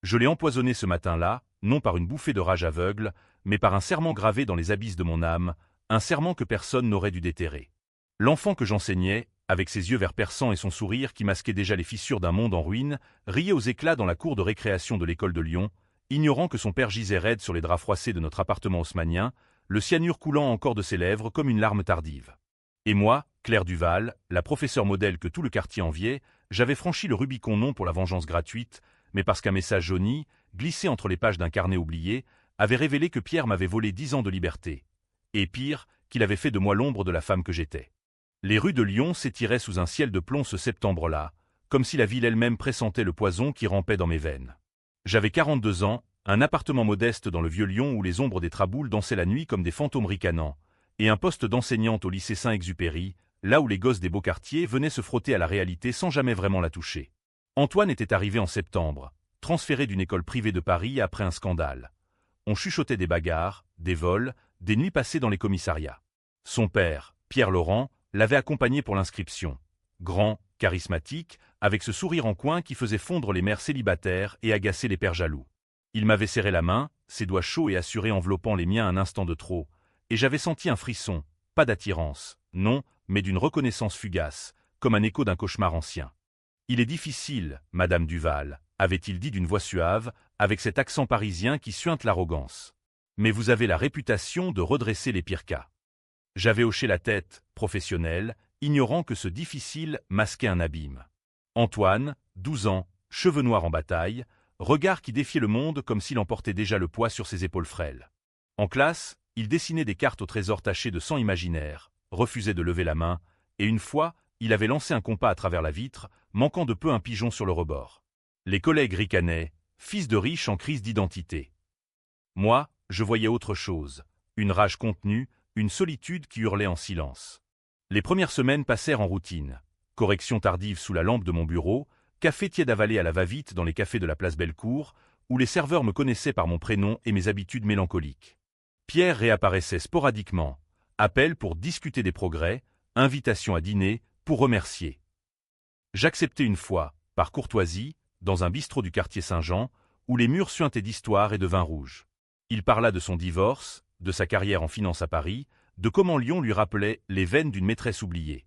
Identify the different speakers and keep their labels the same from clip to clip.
Speaker 1: Je l'ai empoisonné ce matin-là, non par une bouffée de rage aveugle, mais par un serment gravé dans les abysses de mon âme, un serment que personne n'aurait dû déterrer. L'enfant que j'enseignais, avec ses yeux verts perçants et son sourire qui masquait déjà les fissures d'un monde en ruine, riait aux éclats dans la cour de récréation de l'école de Lyon, ignorant que son père gisait raide sur les draps froissés de notre appartement haussmannien, le cyanure coulant encore de ses lèvres comme une larme tardive. Et moi, Claire Duval, la professeure modèle que tout le quartier enviait, j'avais franchi le Rubicon non pour la vengeance gratuite, mais parce qu'un message jauni, glissé entre les pages d'un carnet oublié, avait révélé que Pierre m'avait volé 10 ans de liberté. Et pire, qu'il avait fait de moi l'ombre de la femme que j'étais. Les rues de Lyon s'étiraient sous un ciel de plomb ce septembre-là, comme si la ville elle-même pressentait le poison qui rampait dans mes veines. J'avais 42 ans, un appartement modeste dans le vieux Lyon où les ombres des traboules dansaient la nuit comme des fantômes ricanants, et un poste d'enseignante au lycée Saint-Exupéry, là où les gosses des beaux quartiers venaient se frotter à la réalité sans jamais vraiment la toucher. Antoine était arrivé en septembre, transféré d'une école privée de Paris après un scandale. On chuchotait des bagarres, des vols, des nuits passées dans les commissariats. Son père, Pierre Laurent, l'avait accompagné pour l'inscription. Grand, charismatique, avec ce sourire en coin qui faisait fondre les mères célibataires et agacer les pères jaloux. Il m'avait serré la main, ses doigts chauds et assurés enveloppant les miens un instant de trop, et j'avais senti un frisson, pas d'attirance, non, mais d'une reconnaissance fugace, comme un écho d'un cauchemar ancien. « Il est difficile, Madame Duval », avait-il dit d'une voix suave, avec cet accent parisien qui suinte l'arrogance. « Mais vous avez la réputation de redresser les pires cas. » J'avais hoché la tête, professionnel, ignorant que ce difficile masquait un abîme. Antoine, 12 ans, cheveux noirs en bataille, regard qui défiait le monde comme s'il en portait déjà le poids sur ses épaules frêles. En classe, il dessinait des cartes au trésor tachées de sang imaginaire, refusait de lever la main, et une fois, il avait lancé un compas à travers la vitre, manquant de peu un pigeon sur le rebord. Les collègues ricanaient, fils de riches en crise d'identité. Moi, je voyais autre chose, une rage contenue, une solitude qui hurlait en silence. Les premières semaines passèrent en routine. Correction tardive sous la lampe de mon bureau, café tiède avalé à la va-vite dans les cafés de la place Bellecour, où les serveurs me connaissaient par mon prénom et mes habitudes mélancoliques. Pierre réapparaissait sporadiquement. Appel pour discuter des progrès, invitation à dîner pour remercier. J'acceptais une fois, par courtoisie, dans un bistrot du quartier Saint-Jean, où les murs suintaient d'histoire et de vin rouge. Il parla de son divorce, de sa carrière en finance à Paris, de comment Lyon lui rappelait les veines d'une maîtresse oubliée.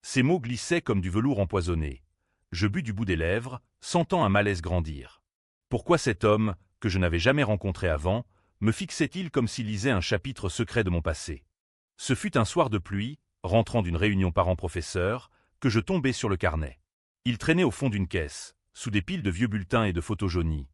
Speaker 1: Ces mots glissaient comme du velours empoisonné. Je bus du bout des lèvres, sentant un malaise grandir. Pourquoi cet homme, que je n'avais jamais rencontré avant, me fixait-il comme s'il lisait un chapitre secret de mon passé? Ce fut un soir de pluie, rentrant d'une réunion parents-professeurs, que je tombai sur le carnet. Il traînait au fond d'une caisse, sous des piles de vieux bulletins et de photos jaunies.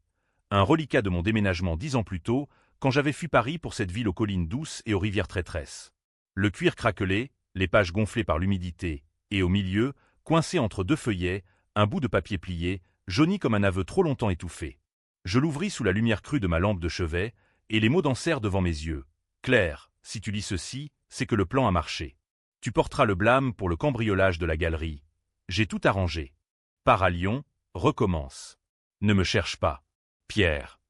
Speaker 1: Un reliquat de mon déménagement 10 ans plus tôt, quand j'avais fui Paris pour cette ville aux collines douces et aux rivières traîtresses. Le cuir craquelé, les pages gonflées par l'humidité, et au milieu, coincé entre deux feuillets, un bout de papier plié, jauni comme un aveu trop longtemps étouffé. Je l'ouvris sous la lumière crue de ma lampe de chevet, et les mots dansèrent devant mes yeux. « Claire, si tu lis ceci, c'est que le plan a marché. Tu porteras le blâme pour le cambriolage de la galerie. J'ai tout arrangé. Pars à Lyon, recommence. Ne me cherche pas. Pierre. »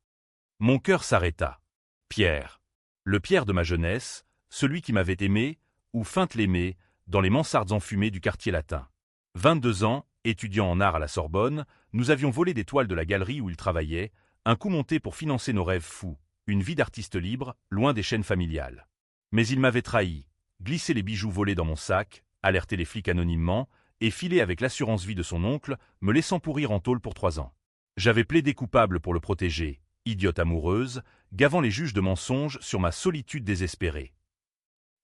Speaker 1: Mon cœur s'arrêta. Pierre. Le Pierre de ma jeunesse, celui qui m'avait aimé, ou feinte l'aimer, dans les mansardes enfumées du quartier latin. 22 ans, étudiant en art à la Sorbonne, nous avions volé des toiles de la galerie où il travaillait, un coup monté pour financer nos rêves fous, une vie d'artiste libre, loin des chaînes familiales. Mais il m'avait trahi, glissé les bijoux volés dans mon sac, alerté les flics anonymement, et filé avec l'assurance vie de son oncle, me laissant pourrir en tôle pour 3 ans. J'avais plaidé coupable pour le protéger, idiote amoureuse, gavant les juges de mensonges sur ma solitude désespérée.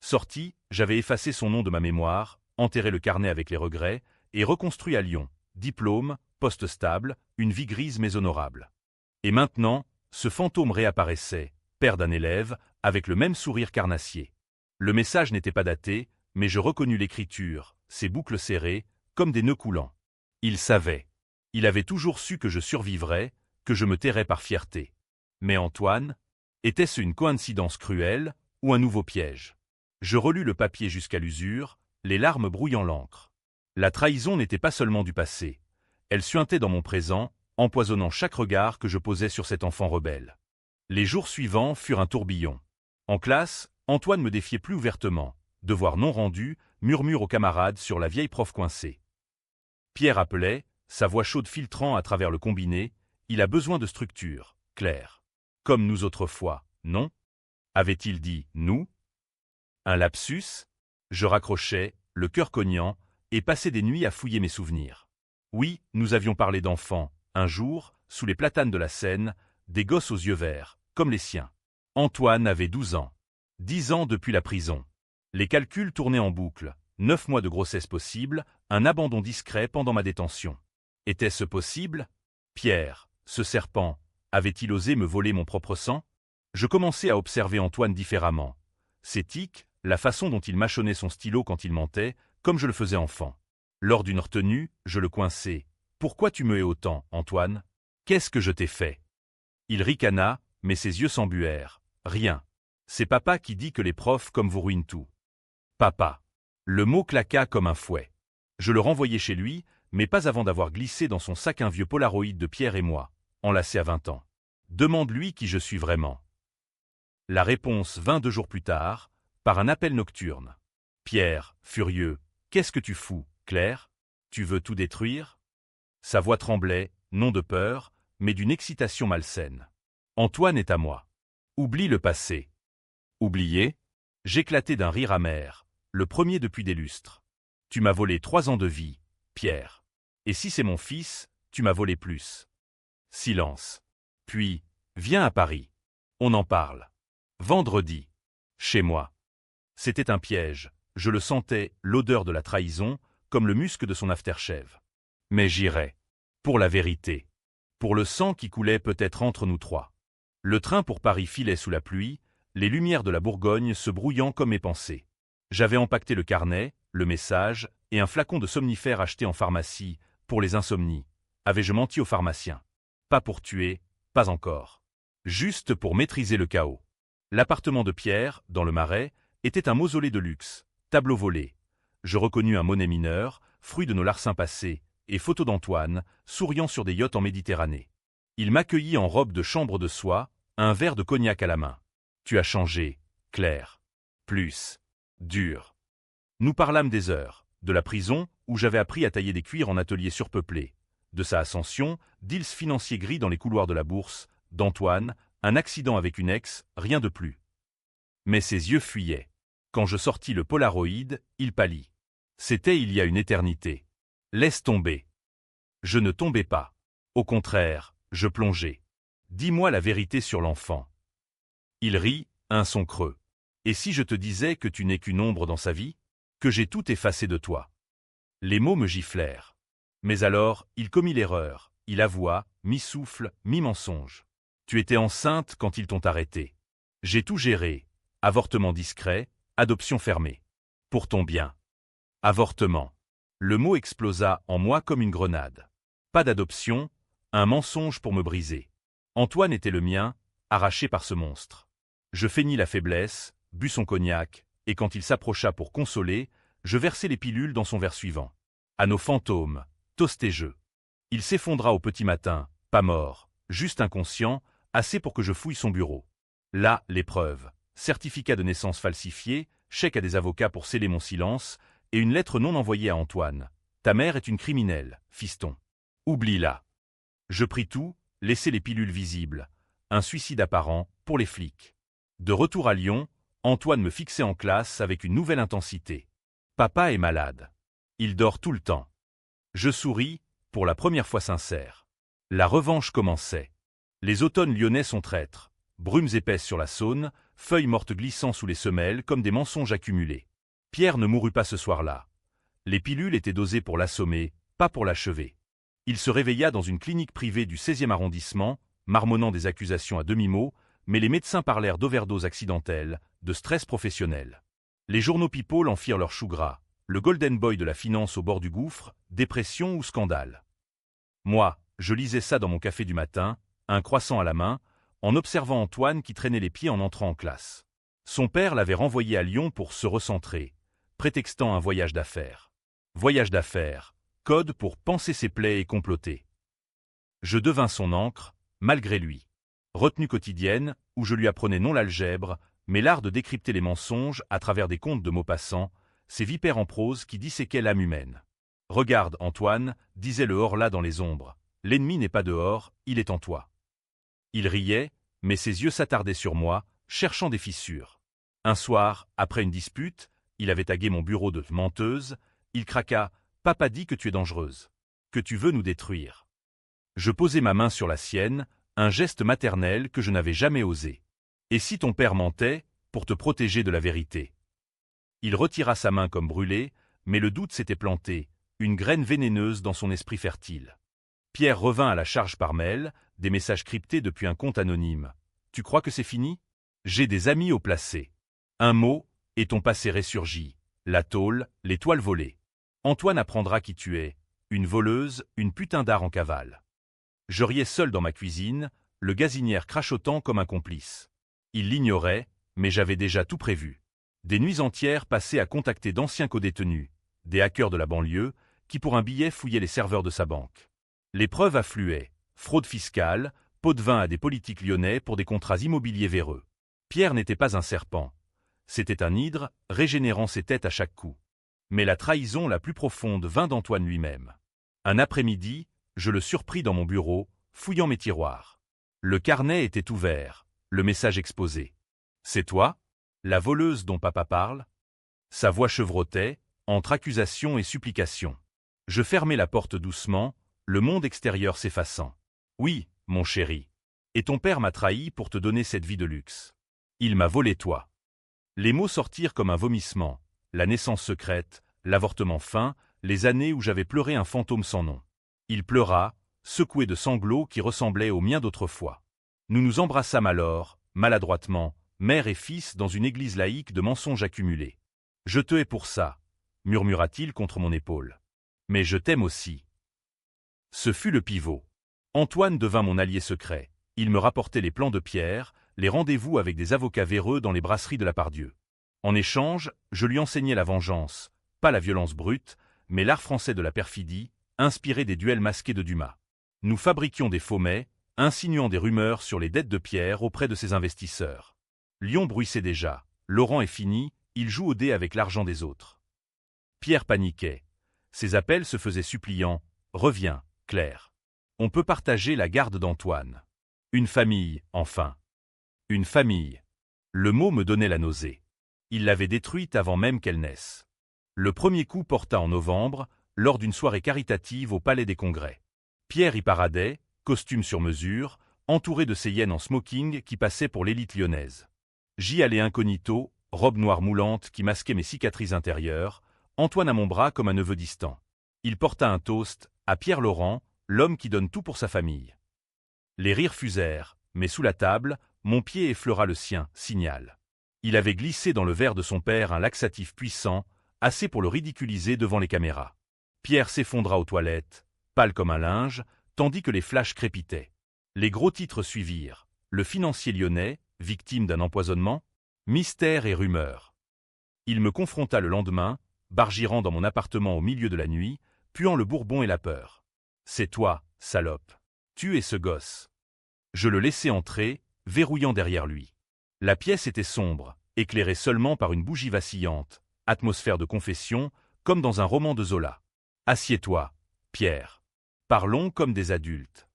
Speaker 1: Sorti, j'avais effacé son nom de ma mémoire, enterré le carnet avec les regrets, et reconstruit à Lyon, diplôme, poste stable, une vie grise mais honorable. Et maintenant, ce fantôme réapparaissait, père d'un élève, avec le même sourire carnassier. Le message n'était pas daté, mais je reconnus l'écriture, ses boucles serrées, comme des nœuds coulants. Il savait. Il avait toujours su que je survivrais, que je me tairais par fierté. Mais Antoine, était-ce une coïncidence cruelle, ou un nouveau piège? Je relus le papier jusqu'à l'usure, les larmes brouillant l'encre. La trahison n'était pas seulement du passé. Elle suintait dans mon présent, empoisonnant chaque regard que je posais sur cet enfant rebelle. Les jours suivants furent un tourbillon. En classe, Antoine me défiait plus ouvertement. Devoir non rendu, murmure aux camarades sur la vieille prof coincée. Pierre appelait, sa voix chaude filtrant à travers le combiné. Il a besoin de structure, Claire. Comme nous autrefois, non? Avait-il dit « nous » ? Un lapsus? Je raccrochais, le cœur cognant, et passais des nuits à fouiller mes souvenirs. Oui, nous avions parlé d'enfants, un jour, sous les platanes de la Seine, des gosses aux yeux verts, comme les siens. Antoine avait 12 ans. 10 ans depuis la prison. Les calculs tournaient en boucle. 9 mois de grossesse possible, un abandon discret pendant ma détention. Était-ce possible? Pierre, ce serpent, avait-il osé me voler mon propre sang? Je commençais à observer Antoine différemment. Ses tics, la façon dont il mâchonnait son stylo quand il mentait, comme je le faisais enfant. Lors d'une retenue, je le coinçai. « Pourquoi tu me hais autant, Antoine? Qu'est-ce que je t'ai fait ?» Il ricana, mais ses yeux s'embuèrent. « Rien. C'est papa qui dit que les profs comme vous ruinent tout. » Papa. Le mot claqua comme un fouet. Je le renvoyai chez lui, mais pas avant d'avoir glissé dans son sac un vieux Polaroid de Pierre et moi, enlacés à 20 ans. Demande-lui qui je suis vraiment. La réponse vint 2 jours plus tard, par un appel nocturne. Pierre, furieux, « Qu'est-ce que tu fous, Claire? Tu veux tout détruire ?» Sa voix tremblait, non de peur, mais d'une excitation malsaine. « Antoine est à moi. Oublie le passé. » Oublier? J'éclatai d'un rire amer, le premier depuis des lustres. « Tu m'as volé 3 ans de vie, Pierre. Et si c'est mon fils, tu m'as volé plus. » Silence. Puis, « Viens à Paris. On en parle. Vendredi. Chez moi. » C'était un piège, je le sentais, l'odeur de la trahison, comme le musc de son aftershave. Mais j'irai. Pour la vérité. Pour le sang qui coulait peut-être entre nous 3. Le train pour Paris filait sous la pluie, les lumières de la Bourgogne se brouillant comme mes pensées. J'avais empaqueté le carnet, le message, et un flacon de somnifère acheté en pharmacie, pour les insomnies. Avais-je menti au pharmacien? Pas pour tuer, pas encore. Juste pour maîtriser le chaos. L'appartement de Pierre, dans le Marais, était un mausolée de luxe, tableau volé. Je reconnus un monnaie mineur, fruit de nos larcins passés, et photo d'Antoine, souriant sur des yachts en Méditerranée. Il m'accueillit en robe de chambre de soie, un verre de cognac à la main. « Tu as changé, Claire. Plus. Dur. » Nous parlâmes des heures, de la prison, où j'avais appris à tailler des cuirs en atelier surpeuplé, de sa ascension, deals financiers gris dans les couloirs de la bourse, d'Antoine, un accident avec une ex, rien de plus. Mais ses yeux fuyaient. Quand je sortis le Polaroid, il pâlit. C'était il y a une éternité. Laisse tomber. Je ne tombais pas. Au contraire, je plongeais. Dis-moi la vérité sur l'enfant. Il rit, un son creux. Et si je te disais que tu n'es qu'une ombre dans sa vie? Que j'ai tout effacé de toi? Les mots me giflèrent. Mais alors, il commit l'erreur. Il avoua, mi-souffle, mi-mensonge. Tu étais enceinte quand ils t'ont arrêté. J'ai tout géré. Avortement discret, adoption fermée. Pour ton bien. Avortement. Le mot explosa en moi comme une grenade. Pas d'adoption, un mensonge pour me briser. Antoine était le mien, arraché par ce monstre. Je feignis la faiblesse, bus son cognac, et quand il s'approcha pour consoler, je versai les pilules dans son verre suivant. À nos fantômes, toast et jeu. Il s'effondra au petit matin, pas mort, juste inconscient, assez pour que je fouille son bureau. Là, les preuves. Certificat de naissance falsifié, chèque à des avocats pour sceller mon silence, et une lettre non envoyée à Antoine. Ta mère est une criminelle, fiston. Oublie-la. Je pris tout, laissai les pilules visibles. Un suicide apparent, pour les flics. De retour à Lyon, Antoine me fixait en classe avec une nouvelle intensité. Papa est malade. Il dort tout le temps. Je souris, pour la première fois sincère. La revanche commençait. Les automnes lyonnais sont traîtres. Brumes épaisses sur la Saône, feuilles mortes glissant sous les semelles comme des mensonges accumulés. Pierre ne mourut pas ce soir-là. Les pilules étaient dosées pour l'assommer, pas pour l'achever. Il se réveilla dans une clinique privée du 16e arrondissement, marmonnant des accusations à demi-mot, mais les médecins parlèrent d'overdose accidentelle, de stress professionnel. Les journaux people en firent leur chou gras, le golden boy de la finance au bord du gouffre, dépression ou scandale. Moi, je lisais ça dans mon café du matin, un croissant à la main, en observant Antoine qui traînait les pieds en entrant en classe. Son père l'avait renvoyé à Lyon pour se recentrer, prétextant un voyage d'affaires. Voyage d'affaires, code pour panser ses plaies et comploter. Je devins son encre, malgré lui. Retenue quotidienne, où je lui apprenais non l'algèbre, mais l'art de décrypter les mensonges à travers des contes de Maupassant, ces vipères en prose qui disséquaient l'âme humaine. « Regarde, Antoine, disait le Horla dans les ombres, l'ennemi n'est pas dehors, il est en toi. Il riait, mais ses yeux s'attardaient sur moi, cherchant des fissures. Un soir, après une dispute, il avait tagué mon bureau de menteuse, il craqua « Papa dit que tu es dangereuse, que tu veux nous détruire ». Je posai ma main sur la sienne, un geste maternel que je n'avais jamais osé. « Et si ton père mentait, pour te protéger de la vérité ?» Il retira sa main comme brûlée, mais le doute s'était planté, une graine vénéneuse dans son esprit fertile. Pierre revint à la charge par mail, des messages cryptés depuis un compte anonyme. « Tu crois que c'est fini ? J'ai des amis au placé. Un mot, et ton passé ressurgit. La tôle, les toiles volées. Antoine apprendra qui tu es, une voleuse, une putain d'art en cavale. » Je riais seul dans ma cuisine, le gazinière crachotant comme un complice. Il l'ignorait, mais j'avais déjà tout prévu. Des nuits entières passées à contacter d'anciens codétenus, des hackers de la banlieue, qui pour un billet fouillaient les serveurs de sa banque. Les preuves affluaient, fraude fiscale, pot de vin à des politiques lyonnais pour des contrats immobiliers véreux. Pierre n'était pas un serpent. C'était un hydre, régénérant ses têtes à chaque coup. Mais la trahison la plus profonde vint d'Antoine lui-même. Un après-midi, je le surpris dans mon bureau, fouillant mes tiroirs. Le carnet était ouvert, le message exposé. « C'est toi, la voleuse dont papa parle ?» Sa voix chevrotait, entre accusation et supplication. Je fermai la porte doucement, le monde extérieur s'effaçant. « Oui, mon chéri. Et ton père m'a trahi pour te donner cette vie de luxe. Il m'a volé toi. » Les mots sortirent comme un vomissement, la naissance secrète, l'avortement fin, les années où j'avais pleuré un fantôme sans nom. Il pleura, secoué de sanglots qui ressemblaient aux miens d'autrefois. Nous nous embrassâmes alors, maladroitement, mère et fils dans une église laïque de mensonges accumulés. « Je te hais pour ça », murmura-t-il contre mon épaule. « Mais je t'aime aussi. » Ce fut le pivot. Antoine devint mon allié secret. Il me rapportait les plans de Pierre, les rendez-vous avec des avocats véreux dans les brasseries de la Pardieu. En échange, je lui enseignais la vengeance, pas la violence brute, mais l'art français de la perfidie, inspiré des duels masqués de Dumas. Nous fabriquions des faux mets, insinuant des rumeurs sur les dettes de Pierre auprès de ses investisseurs. Lyon bruissait déjà, Laurent est fini, il joue au dé avec l'argent des autres. Pierre paniquait. Ses appels se faisaient suppliants. « Reviens, Claire. On peut partager la garde d'Antoine. » Une famille, enfin. Une famille. Le mot me donnait la nausée. Il l'avait détruite avant même qu'elle naisse. Le premier coup porta en novembre, lors d'une soirée caritative au Palais des Congrès. Pierre y paradait, costume sur mesure, entouré de ses hyènes en smoking qui passaient pour l'élite lyonnaise. J'y allais incognito, robe noire moulante qui masquait mes cicatrices intérieures, Antoine à mon bras comme un neveu distant. Il porta un toast à Pierre Laurent, l'homme qui donne tout pour sa famille. Les rires fusèrent, mais sous la table, mon pied effleura le sien, signal. Il avait glissé dans le verre de son père un laxatif puissant, assez pour le ridiculiser devant les caméras. Pierre s'effondra aux toilettes, pâle comme un linge, tandis que les flashs crépitaient. Les gros titres suivirent. Le financier lyonnais, victime d'un empoisonnement, mystère et rumeurs. Il me confronta le lendemain, bargirant dans mon appartement au milieu de la nuit, puant le bourbon et la peur. « C'est toi, salope. Tu es ce gosse. » Je le laissai entrer, verrouillant derrière lui. La pièce était sombre, éclairée seulement par une bougie vacillante, atmosphère de confession, comme dans un roman de Zola. « Assieds-toi, Pierre. Parlons comme des adultes. »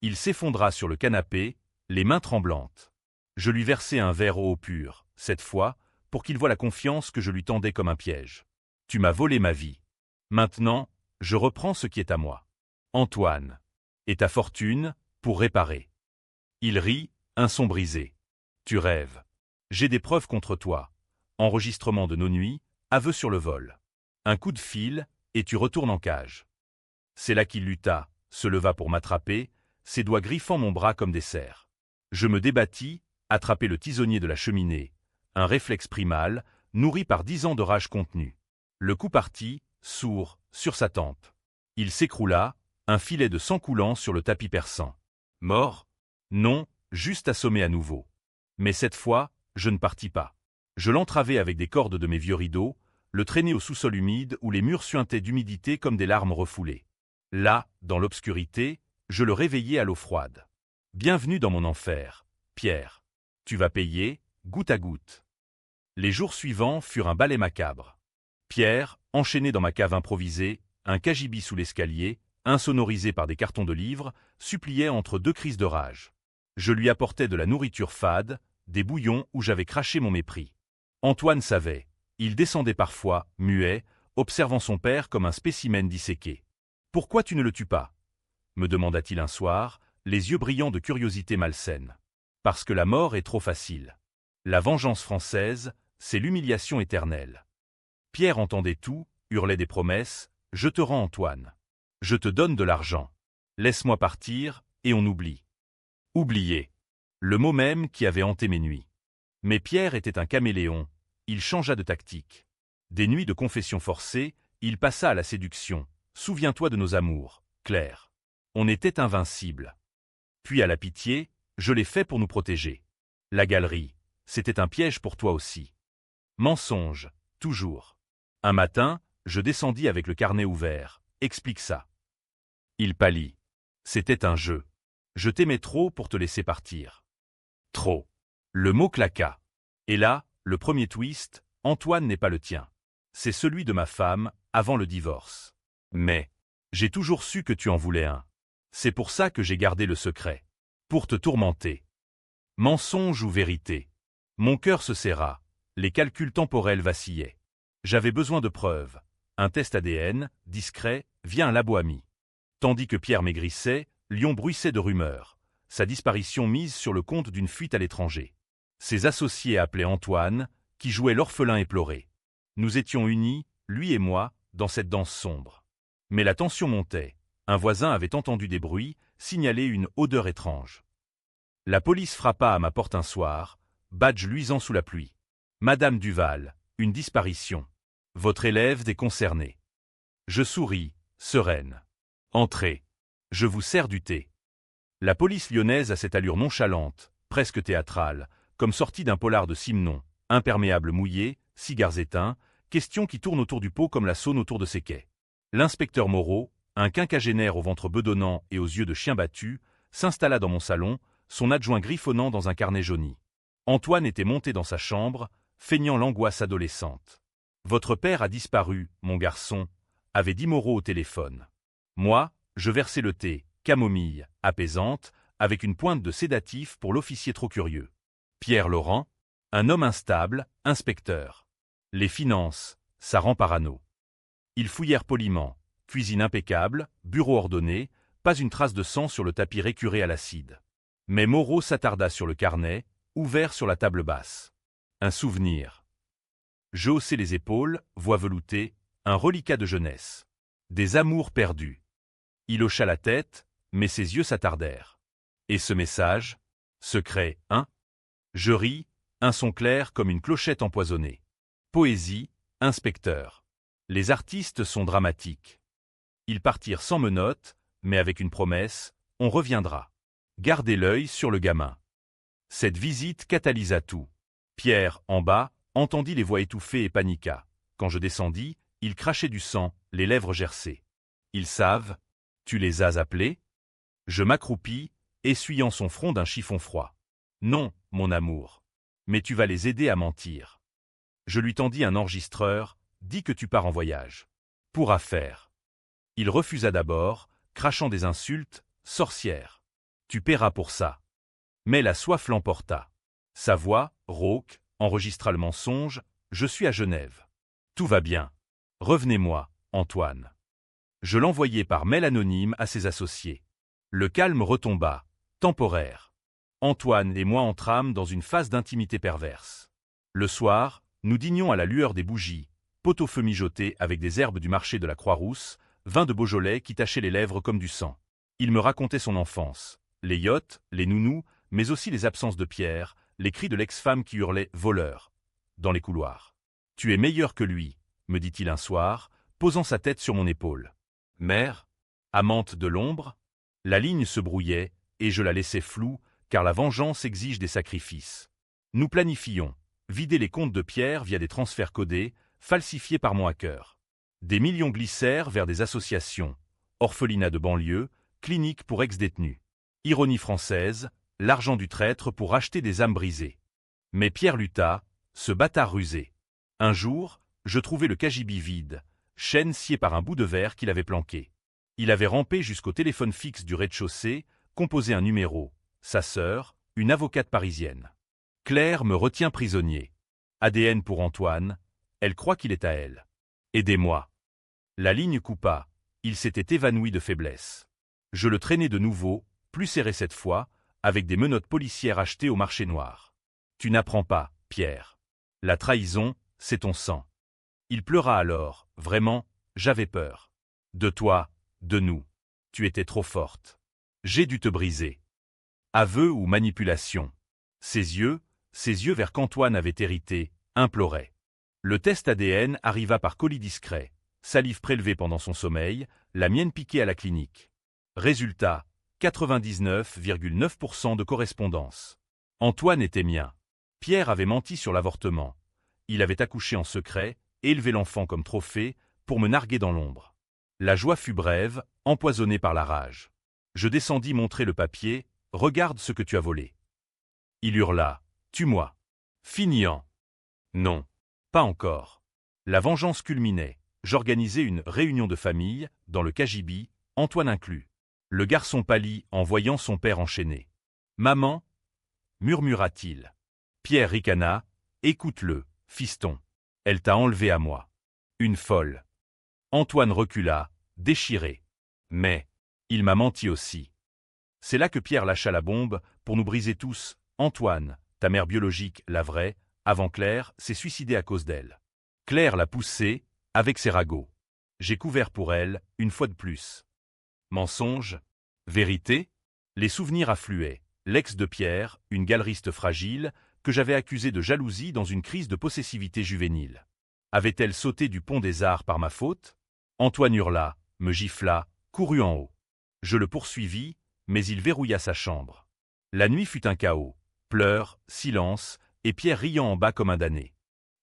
Speaker 1: Il s'effondra sur le canapé, les mains tremblantes. Je lui versai un verre eau pure, cette fois, pour qu'il voie la confiance que je lui tendais comme un piège. « Tu m'as volé ma vie. Maintenant, je reprends ce qui est à moi. Antoine. Et ta fortune, pour réparer. » Il rit, un son brisé. « Tu rêves. J'ai des preuves contre toi. Enregistrement de nos nuits, aveu sur le vol. Un coup de fil, et tu retournes en cage. » C'est là qu'il lutta, se leva pour m'attraper, ses doigts griffant mon bras comme des serres. Je me débattis, attrapai le tisonnier de la cheminée, un réflexe primal, nourri par 10 ans de rage contenue. Le coup partit, sourd, sur sa tempe. Il s'écroula, un filet de sang coulant sur le tapis perçant. Mort? Non, juste assommé à nouveau. Mais cette fois, je ne partis pas. Je l'entravai avec des cordes de mes vieux rideaux, le traînai au sous-sol humide où les murs suintaient d'humidité comme des larmes refoulées. Là, dans l'obscurité, je le réveillai à l'eau froide. Bienvenue dans mon enfer, Pierre. Tu vas payer, goutte à goutte. Les jours suivants furent un balai macabre. Pierre, enchaîné dans ma cave improvisée, un cagibi sous l'escalier, insonorisé par des cartons de livres, suppliait entre deux crises de rage. Je lui apportais de la nourriture fade, des bouillons où j'avais craché mon mépris. Antoine savait. Il descendait parfois, muet, observant son père comme un spécimen disséqué. « Pourquoi tu ne le tues pas ?» me demanda-t-il un soir, les yeux brillants de curiosité malsaine. « Parce que la mort est trop facile. La vengeance française, c'est l'humiliation éternelle. » Pierre entendait tout, hurlait des promesses. « Je te rends Antoine. Je te donne de l'argent. Laisse-moi partir, et on oublie. » Oublier. Le mot même qui avait hanté mes nuits. Mais Pierre était un caméléon, il changea de tactique. Des nuits de confession forcée, il passa à la séduction. « Souviens-toi de nos amours, Claire. On était invincibles. » Puis à la pitié, « Je l'ai fait pour nous protéger. » La galerie, c'était un piège pour toi aussi. Mensonge, toujours. Un matin, je descendis avec le carnet ouvert. « Explique ça. » Il pâlit. C'était un jeu. Je t'aimais trop pour te laisser partir. Trop. Le mot claqua. Et là, le premier twist, Antoine n'est pas le tien. C'est celui de ma femme, avant le divorce. Mais, j'ai toujours su que tu en voulais un. C'est pour ça que j'ai gardé le secret. Pour te tourmenter. Mensonge ou vérité? Mon cœur se serra. Les calculs temporels vacillaient. J'avais besoin de preuves. Un test ADN, discret, via un labo ami. Tandis que Pierre maigrissait, Lyon bruissait de rumeurs. Sa disparition mise sur le compte d'une fuite à l'étranger. Ses associés appelaient Antoine, qui jouait l'orphelin éploré. Nous étions unis, lui et moi, dans cette danse sombre. Mais la tension montait. Un voisin avait entendu des bruits, signalé une odeur étrange. La police frappa à ma porte un soir, badge luisant sous la pluie. « Madame Duval, une disparition. Votre élève déconcerné. » Je souris, sereine. « Entrez. Je vous sers du thé. » La police lyonnaise a cette allure nonchalante, presque théâtrale, comme sortie d'un polar de Simenon, imperméable mouillé, cigares éteints, questions qui tournent autour du pot comme la Saône autour de ses quais. L'inspecteur Moreau, un quinquagénaire au ventre bedonnant et aux yeux de chien battu, s'installa dans mon salon, son adjoint griffonnant dans un carnet jauni. Antoine était monté dans sa chambre, feignant l'angoisse adolescente. « Votre père a disparu, mon garçon », avait dit Moreau au téléphone. Moi, je versais le thé, camomille, apaisante, avec une pointe de sédatif pour l'officier trop curieux. Pierre Laurent, un homme instable, inspecteur. Les finances, ça rend parano. Ils fouillèrent poliment, cuisine impeccable, bureau ordonné, pas une trace de sang sur le tapis récuré à l'acide. Mais Moreau s'attarda sur le carnet, ouvert sur la table basse. Un souvenir. Je haussai les épaules, voix veloutée, un reliquat de jeunesse. Des amours perdus. Il hocha la tête, mais ses yeux s'attardèrent. Et ce message? Secret, hein? Je ris, un son clair comme une clochette empoisonnée. Poésie, inspecteur. Les artistes sont dramatiques. Ils partirent sans menottes, mais avec une promesse, on reviendra. Gardez l'œil sur le gamin. Cette visite catalysa tout. Pierre, en bas, entendit les voix étouffées et paniqua. Quand je descendis, il crachait du sang, les lèvres gercées. Ils savent? Tu les as appelés? Je m'accroupis, essuyant son front d'un chiffon froid. Non, mon amour. Mais tu vas les aider à mentir. Je lui tendis un enregistreur, dis que tu pars en voyage. Pour affaire. Il refusa d'abord, crachant des insultes, sorcière. Tu paieras pour ça. Mais la soif l'emporta. Sa voix, rauque, enregistra le mensonge, je suis à Genève. Tout va bien. Revenez-moi, Antoine. Je l'envoyai par mail anonyme à ses associés. Le calme retomba, temporaire. Antoine et moi entrâmes dans une phase d'intimité perverse. Le soir, nous dînions à la lueur des bougies, pot-au-feu mijoté avec des herbes du marché de la Croix-Rousse, vin de Beaujolais qui tachait les lèvres comme du sang. Il me racontait son enfance, les yachts, les nounous, mais aussi les absences de Pierre, les cris de l'ex-femme qui hurlait « voleur » dans les couloirs. « Tu es meilleur que lui », me dit-il un soir, posant sa tête sur mon épaule. Mère, amante de l'ombre, la ligne se brouillait, et je la laissais floue, car la vengeance exige des sacrifices. Nous planifions, vider les comptes de Pierre via des transferts codés, falsifiés par mon hacker. Des millions glissèrent vers des associations, orphelinat de banlieue, clinique pour ex-détenus. Ironie française, l'argent du traître pour racheter des âmes brisées. Mais Pierre lutta, ce bâtard rusé. Un jour, je trouvai le cagibi vide, chaîne sciée par un bout de verre qu'il avait planqué. Il avait rampé jusqu'au téléphone fixe du rez-de-chaussée, composé un numéro, sa sœur, une avocate parisienne. Claire me retient prisonnier. ADN pour Antoine, elle croit qu'il est à elle. Aidez-moi. La ligne coupa, il s'était évanoui de faiblesse. Je le traînai de nouveau, plus serré cette fois, avec des menottes policières achetées au marché noir. Tu n'apprends pas, Pierre. La trahison, c'est ton sang. Il pleura alors, vraiment, j'avais peur. De toi, de nous. Tu étais trop forte. J'ai dû te briser. Aveu ou manipulation. Ses yeux vers qu'Antoine avait hérité, imploraient. Le test ADN arriva par colis discret, salive prélevée pendant son sommeil, la mienne piquée à la clinique. Résultat, 99,9% de correspondance. Antoine était mien. Pierre avait menti sur l'avortement. Il avait accouché en secret, élevé l'enfant comme trophée, pour me narguer dans l'ombre. La joie fut brève, empoisonnée par la rage. Je descendis montrer le papier, « Regarde ce que tu as volé ». Il hurla, « Tue-moi ». Finiant. Non. Pas encore. La vengeance culminait. J'organisai une réunion de famille, dans le cagibi, Antoine inclus. Le garçon pâlit en voyant son père enchaîné. « Maman » murmura-t-il. Pierre ricana, « Écoute-le, fiston. Elle t'a enlevé à moi. » Une folle. Antoine recula, déchiré. Mais, il m'a menti aussi. C'est là que Pierre lâcha la bombe, pour nous briser tous. Antoine, ta mère biologique, la vraie, avant Claire, s'est suicidée à cause d'elle. Claire l'a poussée, avec ses ragots. J'ai couvert pour elle, une fois de plus. Mensonge? Vérité? Les souvenirs affluaient. L'ex de Pierre, une galeriste fragile, que j'avais accusée de jalousie dans une crise de possessivité juvénile. Avait-elle sauté du pont des Arts par ma faute? Antoine hurla, me gifla, courut en haut. Je le poursuivis, mais il verrouilla sa chambre. La nuit fut un chaos. Pleurs, silence, et Pierre riant en bas comme un damné.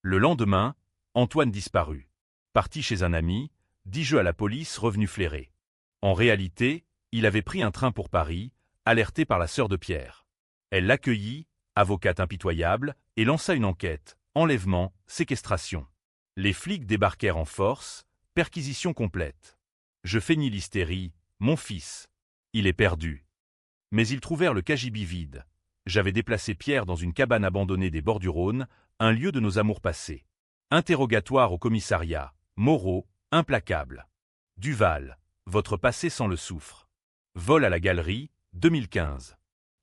Speaker 1: Le lendemain, Antoine disparut. Parti chez un ami, dis-je à la police revenu flairer. En réalité, il avait pris un train pour Paris, alerté par la sœur de Pierre. Elle l'accueillit, avocate impitoyable, et lança une enquête, enlèvement, séquestration. Les flics débarquèrent en force, perquisition complète. Je feignis l'hystérie, mon fils. Il est perdu. Mais ils trouvèrent le cagibi vide. J'avais déplacé Pierre dans une cabane abandonnée des bords du Rhône, un lieu de nos amours passés. Interrogatoire au commissariat. Moreau, implacable. Duval, votre passé sans le soufre. Vol à la galerie, 2015.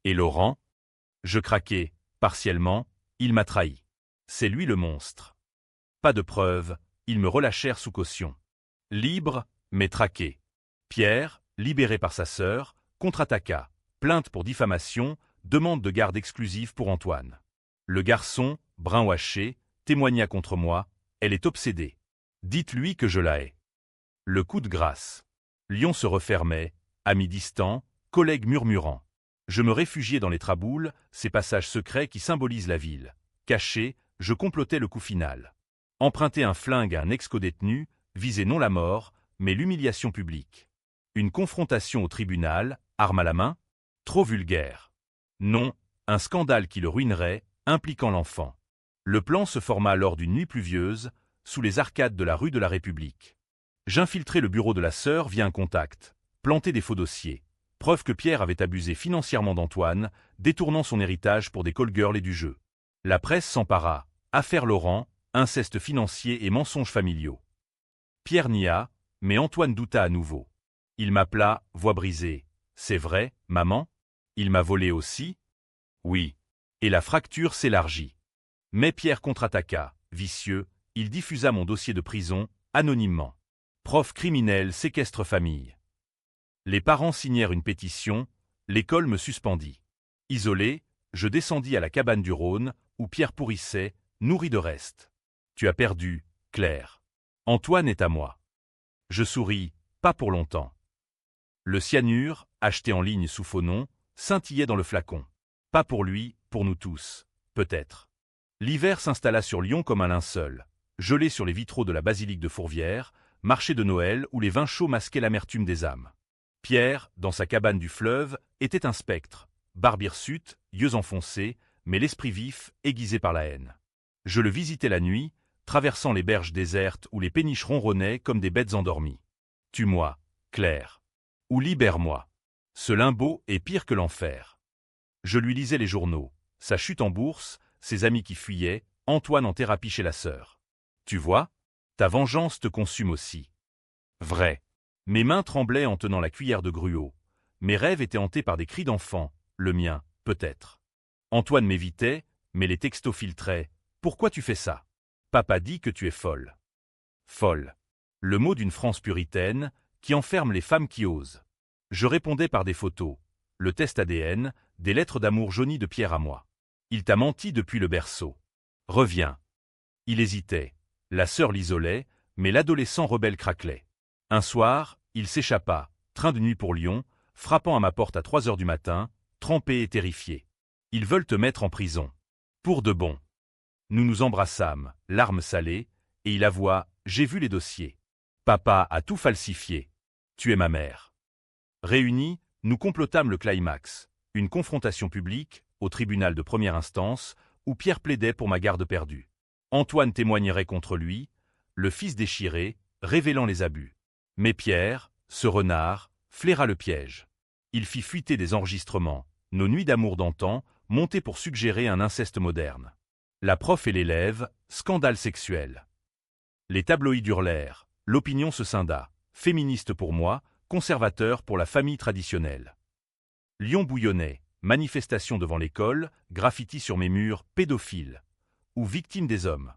Speaker 1: Et Laurent? Je craquai, partiellement, il m'a trahi. C'est lui le monstre. Pas de preuves, ils me relâchèrent sous caution. Libre, mais traqué. Pierre, libéré par sa sœur, contre-attaqua. Plainte pour diffamation, demande de garde exclusive pour Antoine. Le garçon, brun ouaché, témoigna contre moi, elle est obsédée. Dites-lui que je la hais. Le coup de grâce. Lyon se refermait, amis distants, collègues murmurants. Je me réfugiais dans les traboules, ces passages secrets qui symbolisent la ville. Caché, je complotais le coup final. Emprunter un flingue à un ex-codétenu, viser non la mort, mais l'humiliation publique. Une confrontation au tribunal, arme à la main? Trop vulgaire. Non, un scandale qui le ruinerait, impliquant l'enfant. Le plan se forma lors d'une nuit pluvieuse, sous les arcades de la rue de la République. J'infiltrai le bureau de la sœur via un contact, planté des faux dossiers. Preuve que Pierre avait abusé financièrement d'Antoine, détournant son héritage pour des call-girls et du jeu. La presse s'empara. Affaire Laurent, inceste financier et mensonges familiaux. Pierre nia, mais Antoine douta à nouveau. Il m'appela, voix brisée. C'est vrai, maman? Il m'a volé aussi? Oui. Et la fracture s'élargit. Mais Pierre contre-attaqua, vicieux, il diffusa mon dossier de prison, anonymement. Prof criminel séquestre famille. Les parents signèrent une pétition, l'école me suspendit. Isolé, je descendis à la cabane du Rhône, où Pierre pourrissait, nourri de restes. Tu as perdu, Claire. Antoine est à moi. Je souris, pas pour longtemps. Le cyanure, acheté en ligne sous faux nom, scintillait dans le flacon. Pas pour lui, pour nous tous, peut-être. L'hiver s'installa sur Lyon comme un linceul, gelé sur les vitraux de la basilique de Fourvière, marché de Noël où les vins chauds masquaient l'amertume des âmes. Pierre, dans sa cabane du fleuve, était un spectre, barbe hirsute, yeux enfoncés, mais l'esprit vif, aiguisé par la haine. Je le visitais la nuit, traversant les berges désertes où les péniches ronronnaient comme des bêtes endormies. Tue-moi, Claire. Ou libère-moi. Ce limbo est pire que l'enfer. Je lui lisais les journaux, sa chute en bourse, ses amis qui fuyaient, Antoine en thérapie chez la sœur. Tu vois? Ta vengeance te consume aussi. Vrai. Mes mains tremblaient en tenant la cuillère de gruau. Mes rêves étaient hantés par des cris d'enfants, le mien, peut-être. Antoine m'évitait, mais les textos filtraient. Pourquoi tu fais ça? Papa dit que tu es folle. Folle. Le mot d'une France puritaine, qui enferme les femmes qui osent. Je répondais par des photos, le test ADN, des lettres d'amour jaunies de Pierre à moi. Il t'a menti depuis le berceau. Reviens. Il hésitait. La sœur l'isolait, mais l'adolescent rebelle craquelait. Un soir, il s'échappa, train de nuit pour Lyon, frappant à ma porte à 3 heures du matin, trempé et terrifié. Ils veulent te mettre en prison. Pour de bon. Nous nous embrassâmes, larmes salées, et il avoua, j'ai vu les dossiers. Papa a tout falsifié. Tu es ma mère. Réunis, nous complotâmes le climax, une confrontation publique, au tribunal de première instance, où Pierre plaidait pour ma garde perdue. Antoine témoignerait contre lui, le fils déchiré, révélant les abus. Mais Pierre, ce renard, flaira le piège. Il fit fuiter des enregistrements, nos nuits d'amour d'antan, montées pour suggérer un inceste moderne. La prof et l'élève, scandale sexuel. Les tabloïds hurlèrent, l'opinion se scinda, féministe pour moi, conservateur pour la famille traditionnelle. Lyon bouillonnait, manifestation devant l'école, graffiti sur mes murs, pédophile, ou victime des hommes.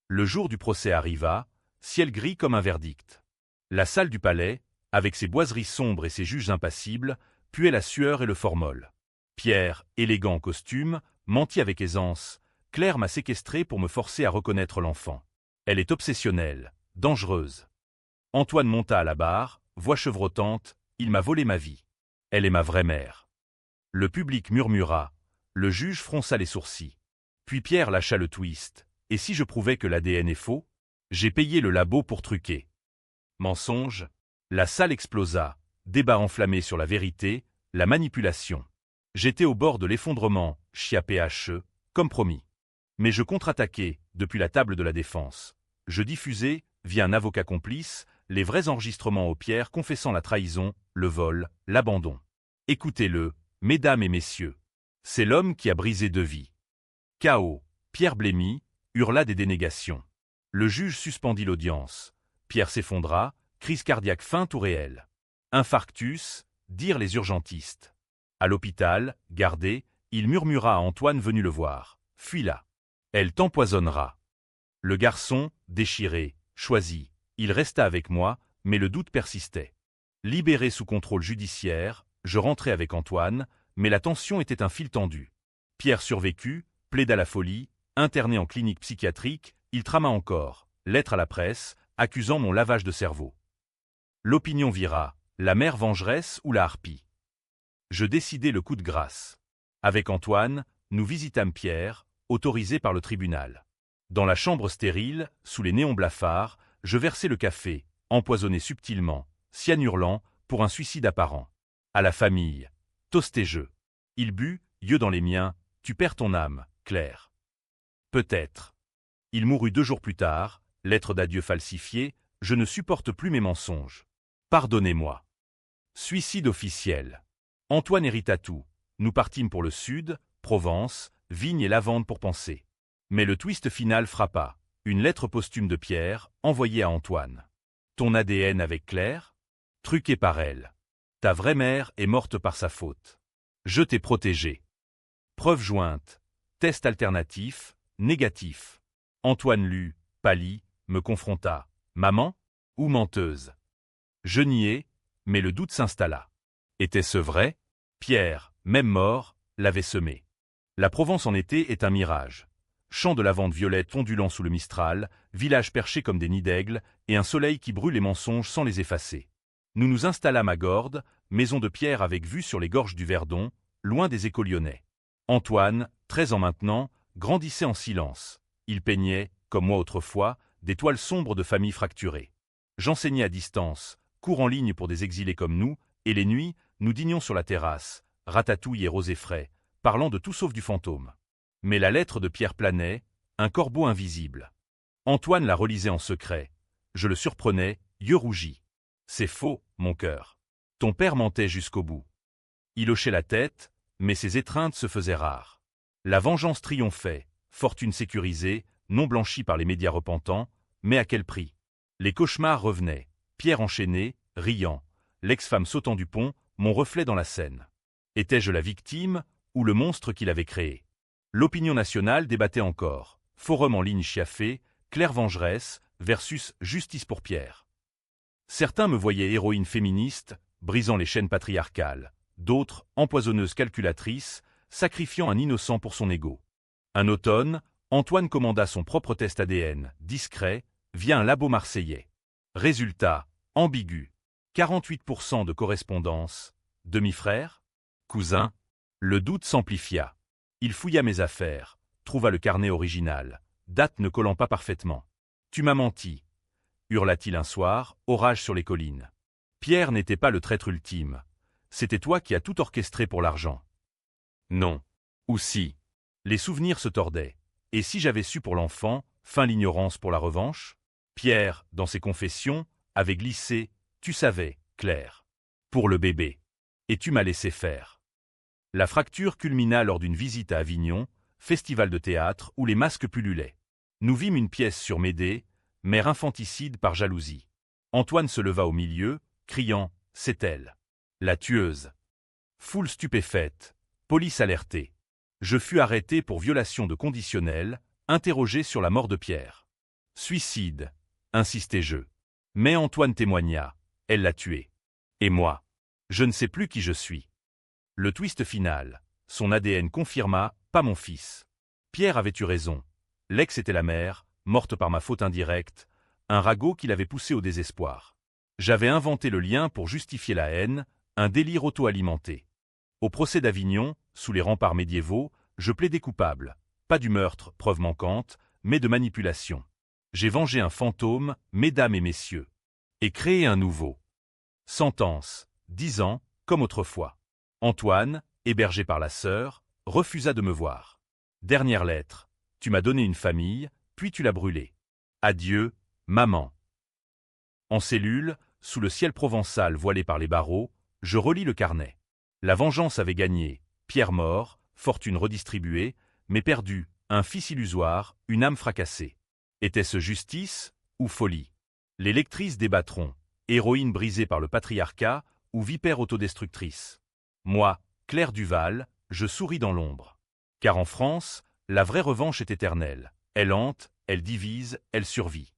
Speaker 1: Le jour du procès arriva, ciel gris comme un verdict. La salle du palais, avec ses boiseries sombres et ses juges impassibles, puait la sueur et le formol. Pierre, élégant en costume, mentit avec aisance. Claire m'a séquestré pour me forcer à reconnaître l'enfant. Elle est obsessionnelle, dangereuse. Antoine monta à la barre, voix chevrotante, il m'a volé ma vie. Elle est ma vraie mère. Le public murmura, le juge fronça les sourcils. Puis Pierre lâcha le twist. Et si je prouvais que l'ADN est faux? J'ai payé le labo pour truquer. Mensonge. La salle explosa, débat enflammé sur la vérité, la manipulation. J'étais au bord de l'effondrement, chia PHE, comme promis. Mais je contre-attaquais, depuis la table de la défense. Je diffusais, via un avocat complice, les vrais enregistrements au Pierre confessant la trahison, le vol, l'abandon. Écoutez-le, mesdames et messieurs. C'est l'homme qui a brisé 2 vies. Chaos. Pierre blêmit, hurla des dénégations. Le juge suspendit l'audience. Pierre s'effondra, crise cardiaque feinte ou réelle. Infarctus, dirent les urgentistes. À l'hôpital, gardé, il murmura à Antoine venu le voir. Fuis là. Elle t'empoisonnera. Le garçon, déchiré, choisi. Il resta avec moi, mais le doute persistait. Libéré sous contrôle judiciaire, je rentrai avec Antoine, mais la tension était un fil tendu. Pierre survécut, plaida la folie, interné en clinique psychiatrique, il trama encore, lettre à la presse, accusant mon lavage de cerveau. L'opinion vira, la mère vengeresse ou la harpie. Je décidai le coup de grâce. Avec Antoine, nous visitâmes Pierre, autorisé par le tribunal. Dans la chambre stérile, sous les néons blafards, je versai le café, empoisonné subtilement, cyanurlant, pour un suicide apparent. À la famille, toast et jeu. Il but, yeux dans les miens, tu perds ton âme, Claire. Peut-être. Il mourut 2 jours plus tard, lettre d'adieu falsifiée, je ne supporte plus mes mensonges. Pardonnez-moi. Suicide officiel. Antoine hérita tout. Nous partîmes pour le sud, Provence, vignes et lavandes pour penser. Mais le twist final frappa. Une lettre posthume de Pierre, envoyée à Antoine. Ton ADN avec Claire? Truqué par elle. Ta vraie mère est morte par sa faute. Je t'ai protégé. Preuve jointe. Test alternatif, négatif. Antoine lut, pâlit, me confronta. Maman? Ou menteuse? Je niai, mais le doute s'installa. Était-ce vrai? Pierre, même mort, l'avait semé. La Provence en été est un mirage. Champs de lavande violette ondulant sous le Mistral, villages perchés comme des nids d'aigles, et un soleil qui brûle les mensonges sans les effacer. Nous nous installâmes à Gordes, maison de pierre avec vue sur les gorges du Verdon, loin des échos lyonnais. Antoine, 13 ans maintenant, grandissait en silence. Il peignait, comme moi autrefois, des toiles sombres de familles fracturées. J'enseignais à distance, cours en ligne pour des exilés comme nous, et les nuits, nous dînions sur la terrasse, ratatouille et rosé frais, parlant de tout sauf du fantôme. Mais la lettre de Pierre planait, un corbeau invisible. Antoine la relisait en secret. Je le surprenais, yeux rougis. C'est faux, mon cœur. Ton père mentait jusqu'au bout. Il hochait la tête, mais ses étreintes se faisaient rares. La vengeance triomphait, fortune sécurisée, non blanchie par les médias repentants, mais à quel prix? Les cauchemars revenaient, Pierre enchaîné, riant, l'ex-femme sautant du pont, mon reflet dans la Seine. Étais-je la victime ou le monstre qu'il avait créé? L'opinion nationale débattait encore. Forum en ligne Chiaffé, Claire Vengeresse versus Justice pour Pierre. Certains me voyaient héroïne féministe, brisant les chaînes patriarcales. D'autres, empoisonneuse calculatrice, sacrifiant un innocent pour son ego. Un automne, Antoine commanda son propre test ADN, discret, via un labo marseillais. Résultat, ambigu. 48% de correspondance. Demi-frère? Cousin? Le doute s'amplifia. Il fouilla mes affaires, trouva le carnet original, date ne collant pas parfaitement. « Tu m'as menti », hurla-t-il un soir, orage sur les collines. Pierre n'était pas le traître ultime. C'était toi qui as tout orchestré pour l'argent. Non. Ou si. Les souvenirs se tordaient. Et si j'avais su pour l'enfant, fin l'ignorance pour la revanche? Pierre, dans ses confessions, avait glissé, tu savais, Claire. Pour le bébé. Et tu m'as laissé faire. La fracture culmina lors d'une visite à Avignon, festival de théâtre où les masques pullulaient. Nous vîmes une pièce sur Médée, mère infanticide par jalousie. Antoine se leva au milieu, criant « C'est elle !» La tueuse. Foule stupéfaite, police alertée. Je fus arrêté pour violation de conditionnel, interrogé sur la mort de Pierre. Suicide, insistai-je. Mais Antoine témoigna, elle l'a tué. Et moi, je ne sais plus qui je suis. Le twist final, son ADN confirma, pas mon fils. Pierre avait eu raison. L'ex était la mère, morte par ma faute indirecte, un ragot qui l'avait poussé au désespoir. J'avais inventé le lien pour justifier la haine, un délire auto-alimenté. Au procès d'Avignon, sous les remparts médiévaux, je plaidais coupable, pas du meurtre, preuve manquante, mais de manipulation. J'ai vengé un fantôme, mesdames et messieurs, et créé un nouveau. Sentence, 10 ans, comme autrefois. Antoine, hébergé par la sœur, refusa de me voir. Dernière lettre, tu m'as donné une famille, puis tu l'as brûlée. Adieu, maman. En cellule, sous le ciel provençal voilé par les barreaux, je relis le carnet. La vengeance avait gagné, Pierre mort, fortune redistribuée, mais perdu, un fils illusoire, une âme fracassée. Était-ce justice ou folie? Les lectrices débattront, héroïne brisée par le patriarcat ou vipère autodestructrice. Moi, Claire Duval, je souris dans l'ombre. Car en France, la vraie revanche est éternelle. Elle hante, elle divise, elle survit.